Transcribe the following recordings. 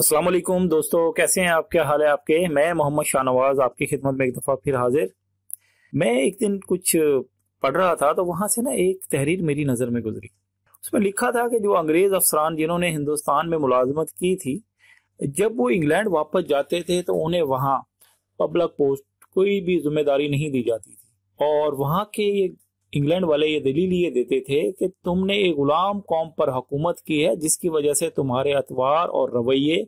अस्सलाम वालेकुम दोस्तों, कैसे हैं आप? क्या हाल है आपके? मैं मोहम्मद शाहनवाज आपकी खिदमत में एक दफ़ा फिर हाजिर। मैं एक दिन कुछ पढ़ रहा था तो वहां से ना एक तहरीर मेरी नज़र में गुजरी। उसमें लिखा था कि जो अंग्रेज अफसरान जिन्होंने हिंदुस्तान में मुलाजमत की थी, जब वो इंग्लैंड वापस जाते थे तो उन्हें वहाँ पब्लिक पोस्ट कोई भी जिम्मेदारी नहीं दी जाती थी। और वहाँ के ये इंग्लैंड वाले ये दलील ये देते थे कि तुमने एक गुलाम कौम पर हुकूमत की है, जिसकी वजह से तुम्हारे अतवार और रवैये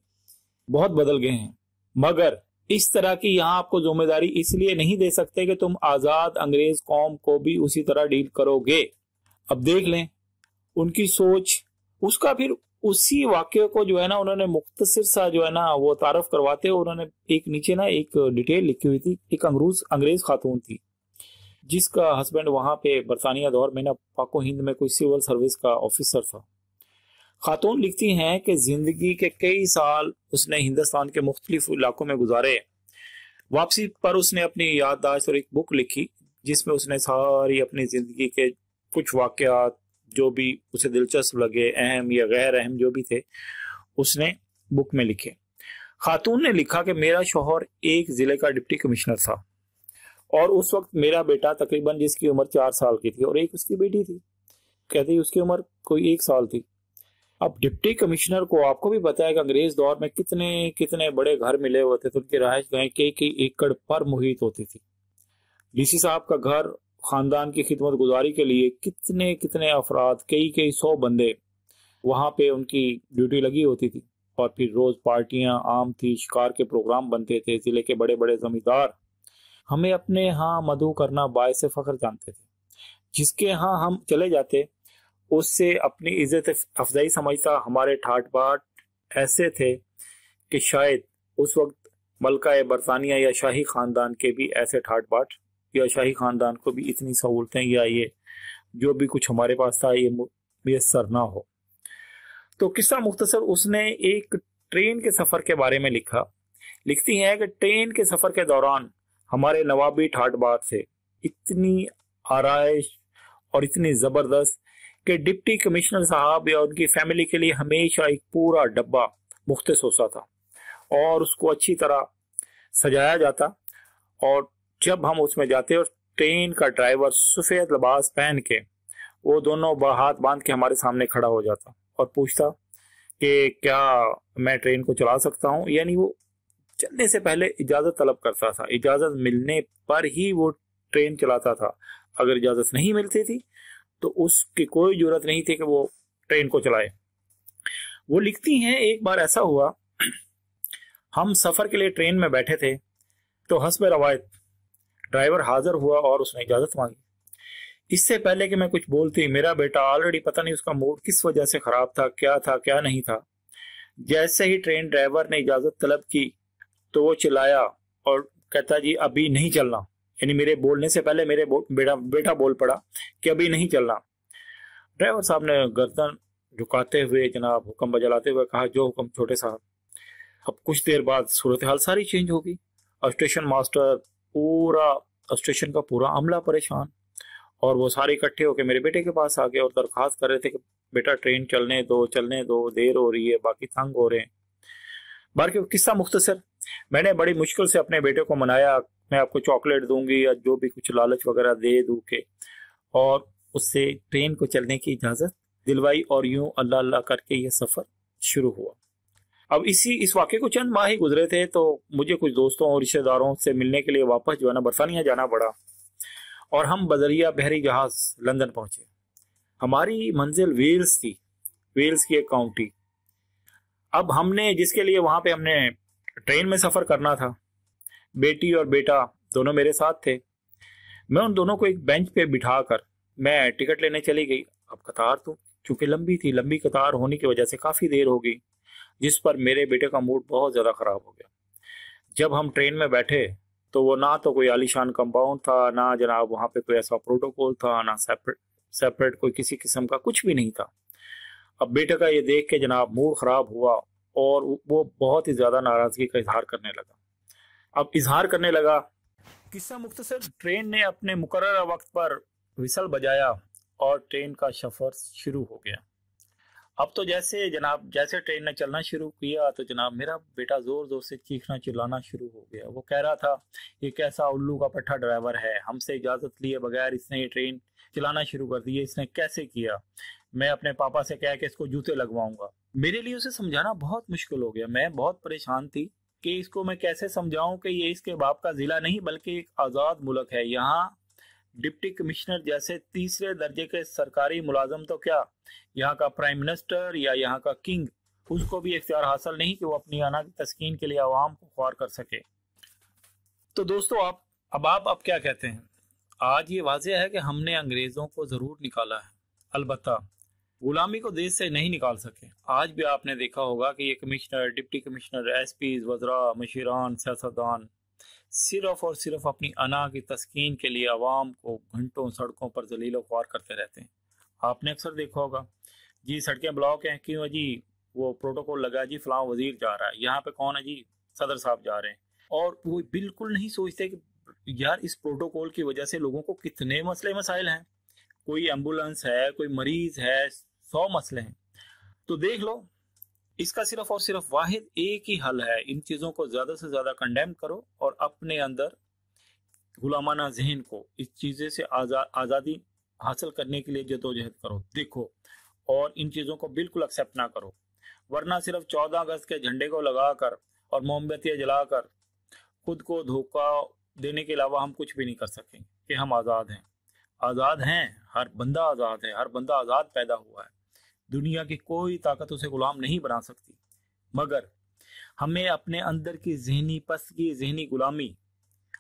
बहुत बदल गए हैं। मगर इस तरह की यहाँ आपको जिम्मेदारी इसलिए नहीं दे सकते कि तुम आजाद अंग्रेज कौम को भी उसी तरह डील करोगे। अब देख लें उनकी सोच। उसका फिर उसी वाक्य को जो है ना उन्होंने मुख्तसर सा जो है ना वो तारफ करवाते हुए उन्होंने एक नीचे ना एक डिटेल लिखी हुई थी। एक अंग्रेज खातून थी जिसका हस्बैंड वहां पे बरतानिया दौर में ना पाको हिंद में कोई सिविल सर्विस का ऑफिसर था। खातून लिखती हैं कि जिंदगी के कई साल उसने हिंदुस्तान के मुख्तलिफ इलाकों में गुजारे। वापसी पर उसने अपनी याददाश्त और एक बुक लिखी जिसमें उसने सारी अपनी जिंदगी के कुछ वाकयात जो भी उसे दिलचस्प लगे, अहम या गैर अहम जो भी थे, उसने बुक में लिखे। खातून ने लिखा कि मेरा शौहर एक जिले का डिप्टी कमिश्नर था और उस वक्त मेरा बेटा तकरीबन जिसकी उम्र 4 साल की थी और एक उसकी बेटी थी, कहती उसकी उम्र कोई 1 साल थी। अब डिप्टी कमिश्नर को आपको भी पता है कि अंग्रेज दौर में कितने कितने बड़े घर मिले होते थे, उनकी रहायश गाहें कई एकड़ पर मुहित होती थी। डीसी साहब का घर खानदान की खिदमत गुजारी के लिए कितने कितने अफराद, कई 100 बंदे वहां पे उनकी ड्यूटी लगी होती थी। और फिर रोज पार्टियां आम थी, शिकार के प्रोग्राम बनते थे। जिले के बड़े बड़े जमींदार हमें अपने यहाँ मधु करना बायसे फख्र जानते थे। जिसके यहाँ हम चले जाते उससे अपनी इज्जत अफजाई समझता। हमारे ठाट बाट ऐसे थे कि शायद उस वक्त मलका बरतानिया या शाही खानदान के भी ऐसे ठाट बाट या शाही खानदान को भी इतनी सहूलतें या ये जो भी कुछ हमारे पास था ये मुयस्सर ना हो। तो किस्सा मुख्तसर उसने एक ट्रेन के सफर के बारे में लिखा। लिखती हैं कि ट्रेन के सफर के दौरान हमारे नवाबी ठाट बाट से इतनी आराइश और इतनी जबरदस्त कि डिप्टी कमिश्नर साहब या उनकी फैमिली के लिए हमेशा एक पूरा डब्बा मुख्तस होता था और उसको अच्छी तरह सजाया जाता। और जब हम उसमें जाते और ट्रेन का ड्राइवर सफेद लिबास पहन के वो दोनों हाथ बांध के हमारे सामने खड़ा हो जाता और पूछता कि क्या मैं ट्रेन को चला सकता हूँ। यानी वो चलने से पहले इजाजत तलब करता था। इजाजत मिलने पर ही वो ट्रेन चलाता था। अगर इजाजत नहीं मिलती थी तो उसकी कोई जरूरत नहीं थी कि वो ट्रेन को चलाए। वो लिखती हैं एक बार ऐसा हुआ, हम सफर के लिए ट्रेन में बैठे थे तो हस्ब रवायत ड्राइवर हाजिर हुआ और उसने इजाजत मांगी। इससे पहले कि मैं कुछ बोलती मेरा बेटा ऑलरेडी पता नहीं उसका मूड किस वजह से खराब था क्या नहीं था। जैसे ही ट्रेन ड्राइवर ने इजाजत तलब की तो वो चिल्लाया और कहता जी अभी नहीं चलना। यानी मेरे बोलने से पहले मेरे बेटा बोल पड़ा कि अभी नहीं चलना। ड्राइवर साहब ने गर्दन झुकाते हुए जनाब हुक्म बजलाते हुए कहा जो हुक्म छोटे साहब। अब कुछ देर बाद सूरत हाल सारी चेंज होगी। स्टेशन मास्टर पूरा स्टेशन का पूरा अमला परेशान और वो सारे इकट्ठे होकर मेरे बेटे के पास आ गए और दरखास्त कर रहे थे कि बेटा ट्रेन चलने दो देर हो रही है, बाकी तंग हो रहे हैं। बार के किस्सा मुख्तसर, मैंने बड़ी मुश्किल से अपने बेटे को मनाया, मैं आपको चॉकलेट दूंगी या जो भी कुछ लालच वगैरह दे दूं के, और उससे ट्रेन को चलने की इजाजत दिलवाई और यूं अल्लाह अल्लाह करके ये सफर शुरू हुआ। अब इस वाक़े को चंद माह ही गुजरे थे तो मुझे कुछ दोस्तों और रिश्तेदारों से मिलने के लिए वापस जो है ना बरतानिया जाना पड़ा और हम बदरिया बहरी जहाज लंदन पहुंचे। हमारी मंजिल वेल्स थी, वेल्स की एक काउंटी। अब हमने जिसके लिए वहां पे हमने ट्रेन में सफर करना था, बेटी और बेटा दोनों मेरे साथ थे। मैं उन दोनों को एक बेंच पे बिठाकर मैं टिकट लेने चली गई। अब कतार तो चूंकि लंबी थी, लंबी कतार होने की वजह से काफी देर हो गई, जिस पर मेरे बेटे का मूड बहुत ज्यादा खराब हो गया। जब हम ट्रेन में बैठे तो वो ना तो कोई आलीशान कंपाउंड था, ना जनाब वहां पे कोई ऐसा प्रोटोकॉल था, ना सेपरेट कोई किसी किस्म का कुछ भी नहीं था। अब बेटे का ये देख के जनाब मूड खराब हुआ और वो बहुत ही ज्यादा नाराजगी का इजहार करने लगा। अब इजहार करने लगा। किस्सा मुख्तसर, ट्रेन ने अपने मुकर्रर वक्त पर विसल बजाया और ट्रेन का सफर शुरू हो गया। अब तो जैसे जनाब जैसे ट्रेन ने चलना शुरू किया तो जनाब मेरा बेटा जोर जोर से चीखना चिल्लाना शुरू हो गया। वो कह रहा था ये कैसा उल्लू का पट्टा ड्राइवर है, हमसे इजाजत लिए बगैर इसने ये ट्रेन चलाना शुरू कर दी है, इसने कैसे किया, मैं अपने पापा से कह के इसको जूते लगवाऊंगा। मेरे लिए उसे समझाना बहुत मुश्किल हो गया। मैं बहुत परेशान थी कि इसको मैं कैसे समझाऊं कि ये इसके बाप का जिला नहीं बल्कि एक आजाद मुल्क है। यहाँ डिप्टी कमिश्नर जैसे तीसरे दर्जे के सरकारी मुलाजम तो क्या, यहाँ का प्राइम मिनिस्टर या यहाँ का किंग, उसको भी इख्तियार हासिल नहीं कि वो अपनी आना की तस्कीन के लिए आवाम को ख्वार कर सके। तो दोस्तों आप क्या कहते हैं? आज ये वाज़ेह है कि हमने अंग्रेजों को जरूर निकाला है, अलबत्ता गुलामी को देश से नहीं निकाल सके। आज भी आपने देखा होगा कि ये कमिश्नर, डिप्टी कमिश्नर, एसपी, वज़रा, मशीरान, सियासतदान सिर्फ और सिर्फ अपनी अना की तस्कीन के लिए आवाम को घंटों सड़कों पर जलील ख्वार करते रहते हैं। आपने अक्सर देखा होगा जी सड़कें ब्लॉक हैं, क्यों जी, वो प्रोटोकॉल लगा जी फलां वजीर जा रहा है, यहाँ पे कौन है जी, सदर साहब जा रहे हैं। और वो बिल्कुल नहीं सोचते कि यार इस प्रोटोकॉल की वजह से लोगों को कितने मसले मसाइल हैं, कोई एम्बुलेंस है, कोई मरीज है, 100 मसले हैं। तो देख लो, इसका सिर्फ और सिर्फ वाहिद एक ही हल है, इन चीजों को ज्यादा से ज्यादा कंडेम करो और अपने अंदर गुलामाना जहन को इस चीजें से आजादी हासिल करने के लिए जदोजहद करो, देखो, और इन चीजों को बिल्कुल एक्सेप्ट ना करो। वरना सिर्फ 14 अगस्त के झंडे को लगाकर और मोमबत्तियां जलाकर खुद को धोखा देने के अलावा हम कुछ भी नहीं कर सकेंगे कि हम आजाद हैं। आजाद हैं, हर बंदा आजाद है, हर बंदा आजाद पैदा हुआ है। दुनिया की कोई ताकत उसे गुलाम नहीं बना सकती, मगर हमें अपने अंदर की जहनी पसगी, जहनी गुलामी,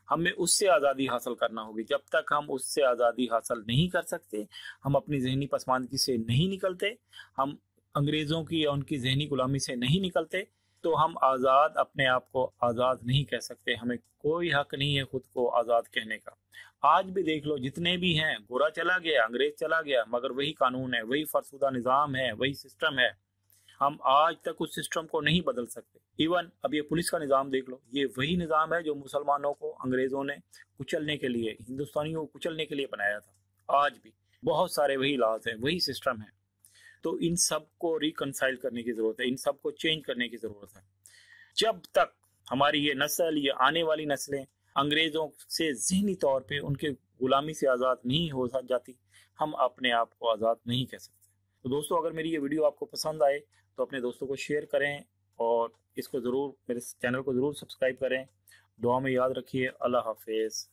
हमें उससे आज़ादी हासिल करना होगी। जब तक हम उससे आज़ादी हासिल नहीं कर सकते, हम अपनी जहनी पसमानदगी से नहीं निकलते, हम अंग्रेज़ों की या उनकी जहनी गुलामी से नहीं निकलते, तो हम आज़ाद अपने आप को आज़ाद नहीं कह सकते। हमें कोई हक नहीं है खुद को आज़ाद कहने का। आज भी देख लो, जितने भी हैं, गोरा चला गया, अंग्रेज चला गया, मगर वही कानून है, वही फरसुदा निज़ाम है, वही सिस्टम है। हम आज तक उस सिस्टम को नहीं बदल सकते। इवन अब ये पुलिस का निज़ाम देख लो, ये वही निज़ाम है जो मुसलमानों को अंग्रेज़ों ने कुचलने के लिए, हिंदुस्तानियों को कुचलने के लिए बनाया था। आज भी बहुत सारे वही लॉज हैं, वही सिस्टम है। तो इन सब को रिकनसाइल करने की ज़रूरत है, इन सब को चेंज करने की ज़रूरत है। जब तक हमारी ये नस्ल, ये आने वाली नस्लें अंग्रेज़ों से ज़हनी तौर पे उनके गुलामी से आज़ाद नहीं हो जाती, हम अपने आप को आज़ाद नहीं कह सकते। तो दोस्तों, अगर मेरी ये वीडियो आपको पसंद आए तो अपने दोस्तों को शेयर करें और इसको ज़रूर, मेरे चैनल को ज़रूर सब्सक्राइब करें। दुआ में याद रखिए। अल्लाह हाफिज़।